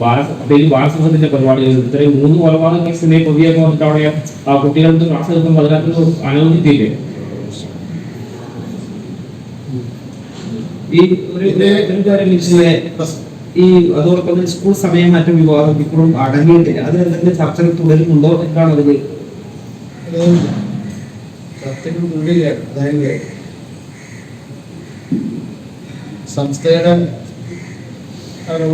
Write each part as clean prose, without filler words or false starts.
ബാലസംഘത്തിന്റെ പരിപാടികൾ ഇത്രയും 3 കൊലപാതക കേസിനെ പ്രതിയൊക്കെ വന്നിട്ട് അവിടെ ആ കുട്ടികൾക്ക് ക്ലാസ് എടുക്കുമ്പോൾ അതിനകത്ത് അനുവദിച്ചില്ലേ? ഈ അതോടൊപ്പം സ്കൂൾ സമയം മറ്റു വിവാദം ഇപ്പോഴും അടങ്ങിയിട്ടില്ല. അതിനെന്തെങ്കിലും ചർച്ചകൾ തുടരുന്നുണ്ടോ എന്നാണ് അതിൽ ചർച്ചകൾ തുടരുകയാണ്. അതായത് സംസ്ഥയുടെ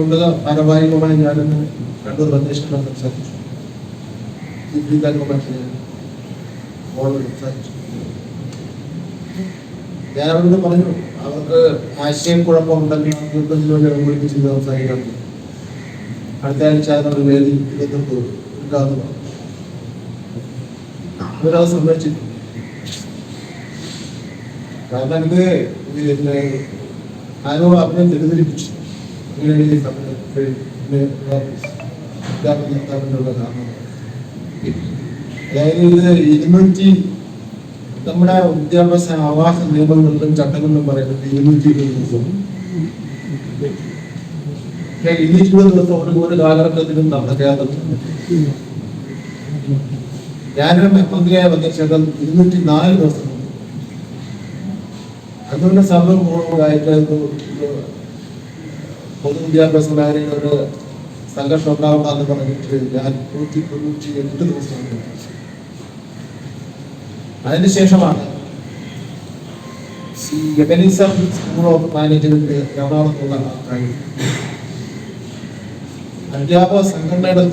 ഉന്നത ഭാരവാഹികളുമായി ഞാനിന്ന് 2 പ്രദേശങ്ങളാണ് സംസാരിച്ചു. ഞാൻ അവരോട് പറഞ്ഞു, അവർക്ക് ആശയക്കുഴപ്പമുണ്ടെങ്കിൽ വിളിപ്പിച്ച് സംസാരിക്കാൻ അടുത്ത ആഴ്ച അതിനൊരു വേദി ഉണ്ടാകുന്നു. അവരത് സംഭവിച്ചില്ല. കാരണം ഇത് ആരോ അവനെ തെറ്റിദ്ധരിപ്പിച്ചു. അതായത് ഇത് നമ്മുടെ വിദ്യാഭ്യാസ ആവാസ നിയമങ്ങളിലും ചട്ടങ്ങളിലും പറയുന്നത് 220 ദിവസം. 220 ദിവസം ഒരു കാലഘട്ടത്തിലും നടക്കാതെ ഞാനും മുഖ്യമന്ത്രിയായ വന്ന ശേഷം 204 ദിവസം. അതുകൊണ്ട് സമയമായിട്ട് പൊതുവിദ്യാഭ്യാസ മേഖലയിൽ ഒരു സംഘർഷം ഉണ്ടാവണമെന്ന് പറഞ്ഞിട്ട് ഞാൻ 198 ദിവസം. അതിനുശേഷമാണ് സ്കൂൾ ഓഫ് മാനേജ്മെന്റ് എറണാകുളത്തുള്ള അധ്യാപക സംഘടനയുടെ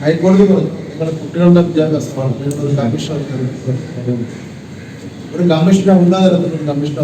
ഹൈക്കോടതി പറഞ്ഞു, നിങ്ങളുടെ കുട്ടികളുടെ വിദ്യാഭ്യാസമാണ്, നിങ്ങളൊരു കമ്മീഷൻ, ഒരു കമ്മീഷനെ ഉന്നത തരത്തിലുള്ള കമ്മീഷനെ